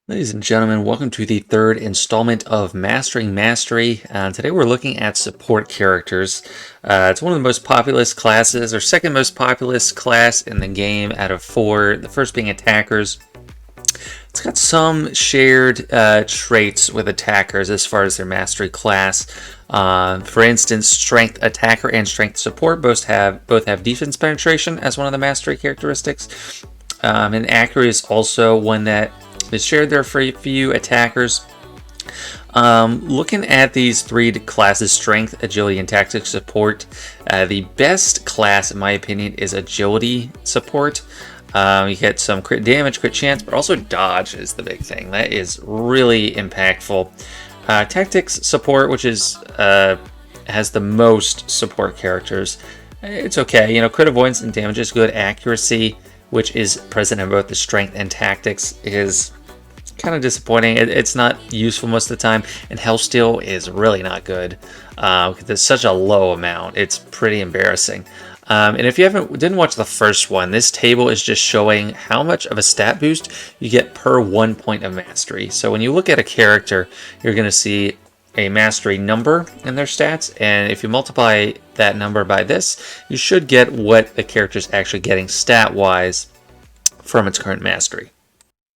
Ladies and gentlemen, welcome to the third installment of Mastering Mastery. Today we're looking at support characters. It's one of the most populous classes, or second most populous class in the game out of four, the first being attackers. It's got some shared traits with attackers as far as their mastery class. For instance, strength attacker and strength support both have defense penetration as one of the mastery characteristics. And accuracy is also one that is shared there for a few attackers. Looking at these three classes, strength, agility, and tactics support, the best class in my opinion is agility support. You get some crit damage, crit chance, but also dodge is the big thing. That is really impactful. Tactics support, which is has the most support characters. It's okay, crit avoidance and damage is good. Accuracy, which is present in both the strength and tactics, is kind of disappointing. It's not useful most of the time, and health steal is really not good. There's such a low amount. It's pretty embarrassing. And if you didn't watch the first one, this table is just showing how much of a stat boost you get per 1 point of mastery. So when you look at a character, you're going to see a mastery number in their stats, and if you multiply that number by this, you should get what the character is actually getting stat-wise from its current mastery.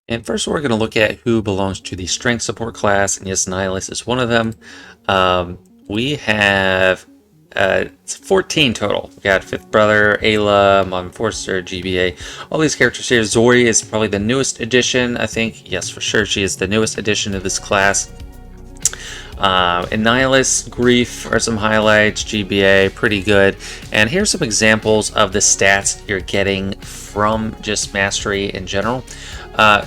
And first we're going to look at who belongs to the strength support class, and yes, Nihilus is one of them. We have 14 total. We got Fifth Brother, Ayla, Mom Enforcer, GBA, all these characters here. Zori is probably the newest addition, I think. Yes, for sure, she is the newest addition to this class. Nihilus, Grief are some highlights, GBA, pretty good. And here's some examples of the stats you're getting from just mastery in general.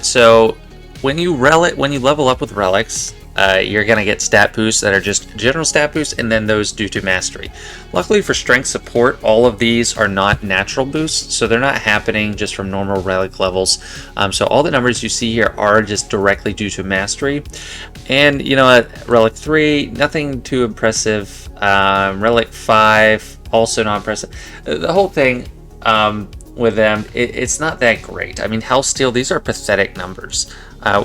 So when you level up with relics, you're going to get stat boosts that are just general stat boosts, and then those due to mastery. Luckily for strength support, all of these are not natural boosts, so they're not happening just from normal relic levels. So all the numbers you see here are just directly due to mastery. And at relic 3, nothing too impressive. Relic 5, also not impressive. The whole thing with them, it's not that great. I mean, health steal, these are pathetic numbers.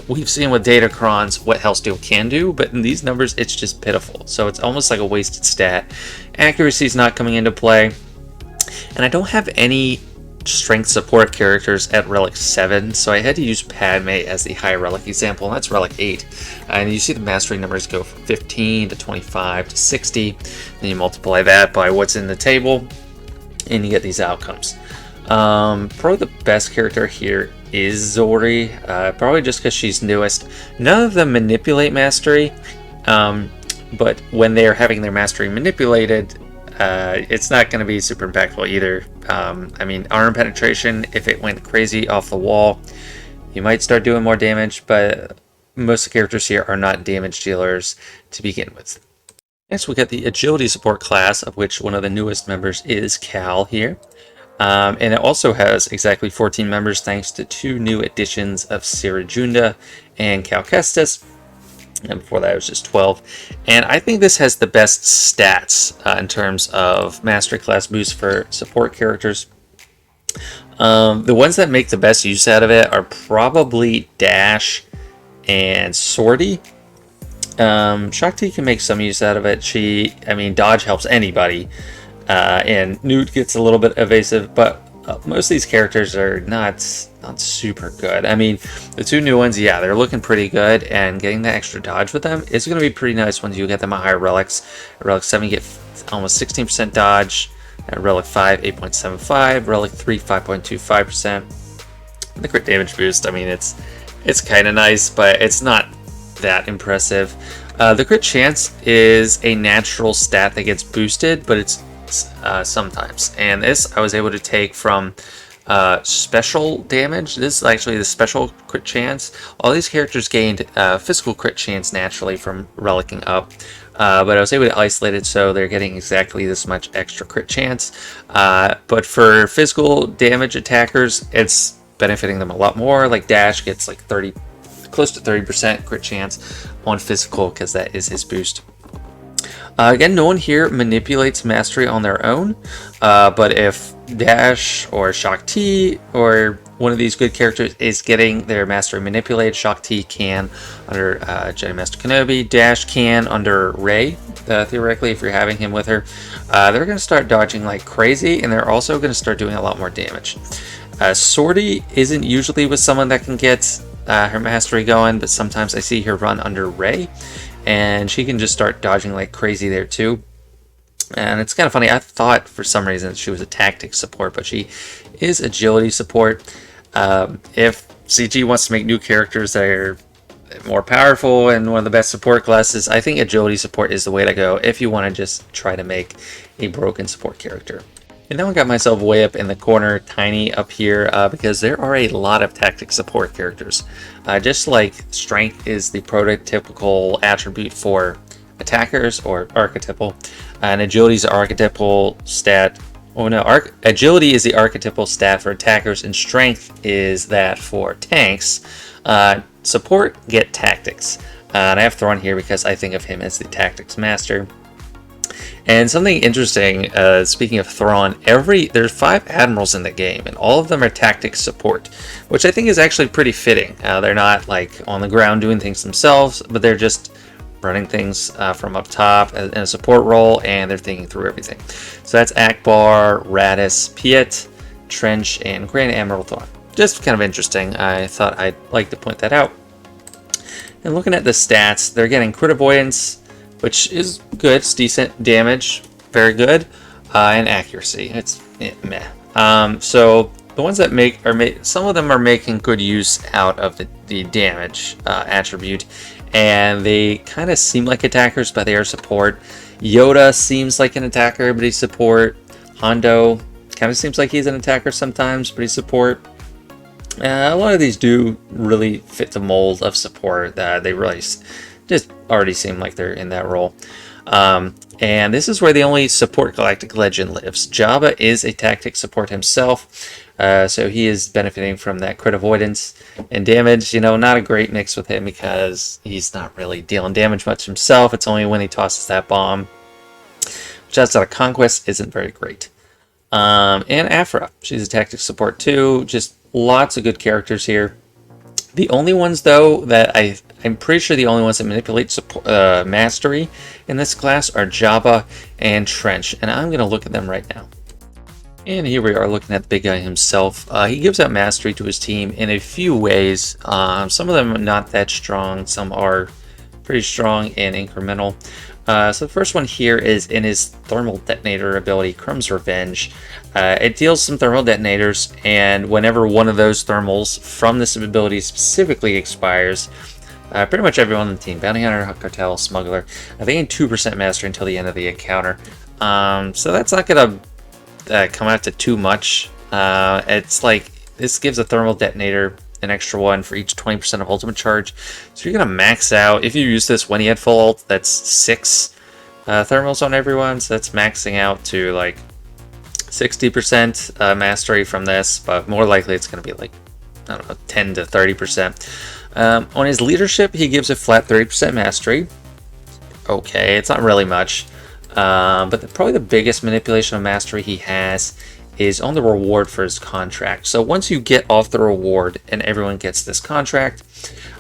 We've seen with Datacrons what health steal can do, but in these numbers, it's just pitiful. So it's almost like a wasted stat. Accuracy is not coming into play. And I don't have any strength support characters at relic 7, so I had to use Padme as the high relic example, and that's relic 8. And you see the mastery numbers go from 15 to 25 to 60. Then you multiply that by what's in the table, and you get these outcomes. Probably the best character here is Zori, probably just because she's newest. None of them manipulate mastery, but when they're having their mastery manipulated, it's not going to be super impactful either. I mean, armor penetration, if it went crazy off the wall, you might start doing more damage, but most of the characters here are not damage dealers to begin with. Next, we got the agility support class, of which one of the newest members is Cal here. And it also has exactly 14 members thanks to 2 new additions of Sirajunda and Cal Kestis. And before that it was just 12. And I think this has the best stats in terms of mastery class boost for support characters. The ones that make the best use out of it are probably Dash and Sortie. Shakti can make some use out of it. Dodge helps anybody. And Newt gets a little bit evasive, but most of these characters are not super good. I mean, the 2 new ones, yeah, they're looking pretty good, and getting that extra dodge with them is going to be pretty nice once you get them at higher relics. At relic 7, you get almost 16% dodge. At relic 5, 8.75. Relic 3, 5.25%. The crit damage boost, I mean, it's kind of nice, but it's not that impressive. The crit chance is a natural stat that gets boosted, but it's sometimes, and this I was able to take from special damage. This is actually the special crit chance. All these characters gained physical crit chance naturally from relicking up, but I was able to isolate it so they're getting exactly this much extra crit chance. But for physical damage attackers, it's benefiting them a lot more. Like Dash gets like close to 30% crit chance on physical because that is his boost. Again, no one here manipulates mastery on their own, but if Dash or Shakti or one of these good characters is getting their Mastery Manipulated. Shock T can under Jedi Master Kenobi. Dash can under Rey, theoretically, if you're having him with her. They're going to start dodging like crazy, and they're also going to start doing a lot more damage. Sortie isn't usually with someone that can get her Mastery going, but sometimes I see her run under Rey, and she can just start dodging like crazy there too. And it's kind of funny, I thought for some reason she was a tactics support, but she is agility support. If CG wants to make new characters that are more powerful and one of the best support classes, I think agility support is the way to go if you want to just try to make a broken support character. And now I got myself way up in the corner, tiny up here, because there are a lot of tactic support characters. Just like strength is the prototypical attribute for attackers, or archetypal, and agility is the archetypal stat. Oh no, agility is the archetypal stat for attackers, and strength is that for tanks. Support get tactics, and I have Thrawn here because I think of him as the tactics master. And something interesting, speaking of Thrawn, there's 5 admirals in the game, and all of them are tactics support, which I think is actually pretty fitting. They're not like on the ground doing things themselves, but they're just running things from up top in a support role, and they're thinking through everything. So that's Akbar, Radis, Piet, Trench, and Grand Admiral Thrawn. Just kind of interesting. I thought I'd like to point that out. And looking at the stats, they're getting crit avoidance, which is good. It's decent damage, very good, and accuracy. It's meh. So the ones that some of them are making good use out of the damage attribute, and they kind of seem like attackers, but they are support. Yoda seems like an attacker, but he's support. Hondo kind of seems like he's an attacker sometimes, but he's support. A lot of these do really fit the mold of support. They really just already seem like they're in that role. And this is where the only support galactic legend lives. Jabba is a tactic support himself, so he is benefiting from that crit avoidance and damage. You know, not a great mix with him because he's not really dealing damage much himself. It's only when he tosses that bomb, which outside of Conquest isn't very great. And Aphra, she's a tactic support too. Just lots of good characters here. The only ones, though, that I'm pretty sure the only ones that manipulate mastery in this class are Jabba and Trench, and I'm going to look at them right now. And here we are looking at the big guy himself. He gives out mastery to his team in a few ways. Some of them are not that strong, some are pretty strong and incremental. So the first one here is in his thermal detonator ability, Crumb's Revenge. It deals some thermal detonators, and whenever one of those thermals from this ability specifically expires, pretty much everyone on the team, Bounty Hunter, Cartel, Smuggler, they gain 2% mastery until the end of the encounter. So that's not going to come out to too much. It's like, this gives a thermal detonator an extra one for each 20% of ultimate charge. So you're going to max out, if you use this when he had full ult, that's 6 thermals on everyone. So that's maxing out to like 60% mastery from this, but more likely it's going to be like, I don't know, 10 to 30%. On his leadership, he gives a flat 30% mastery. Okay, it's not really much. But probably the biggest manipulation of mastery he has is on the reward for his contract. So once you get off the reward and everyone gets this contract,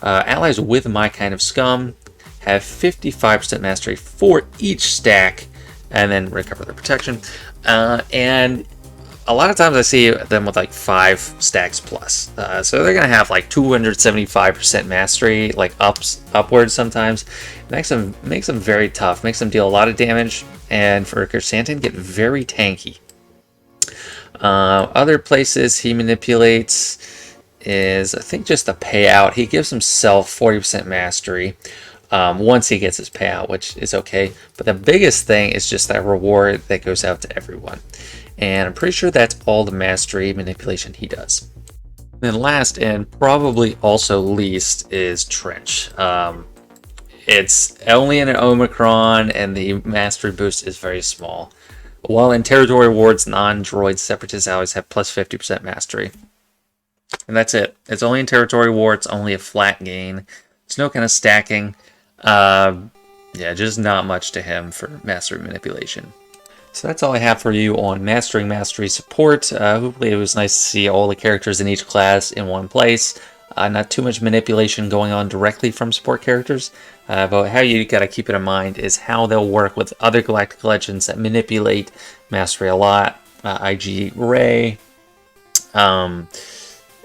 allies with My Kind of Scum have 55% mastery for each stack and then recover their protection. And a lot of times I see them with like 5 stacks plus. So they're going to have like 275% mastery, like upwards sometimes. Makes them very tough, makes them deal a lot of damage, and for Chrysanthemum get very tanky. Other places he manipulates is, I think, just the payout. He gives himself 40% mastery once he gets his payout, which is okay. But the biggest thing is just that reward that goes out to everyone. And I'm pretty sure that's all the mastery manipulation he does. Then last, and probably also least, is Trench. It's only in an Omicron, and the mastery boost is very small. While in territory wards, non-droid separatist allies have plus 50% mastery. And that's it. It's only in territory wards, only a flat gain. There's no kind of stacking. Yeah, just not much to him for mastery manipulation. So that's all I have for you on Mastering Mastery Support. Hopefully it was nice to see all the characters in each class in one place. Not too much manipulation going on directly from support characters, but how you got to keep it in mind is how they'll work with other Galactic Legends that manipulate Mastery a lot. IG Ray, and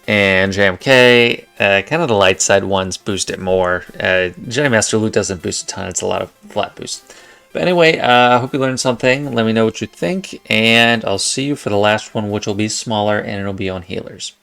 JMK, kind of the light side ones boost it more. Jedi Master Luke doesn't boost a ton, it's a lot of flat boost. But anyway, I hope you learned something. Let me know what you think, and I'll see you for the last one, which will be smaller, and it'll be on healers.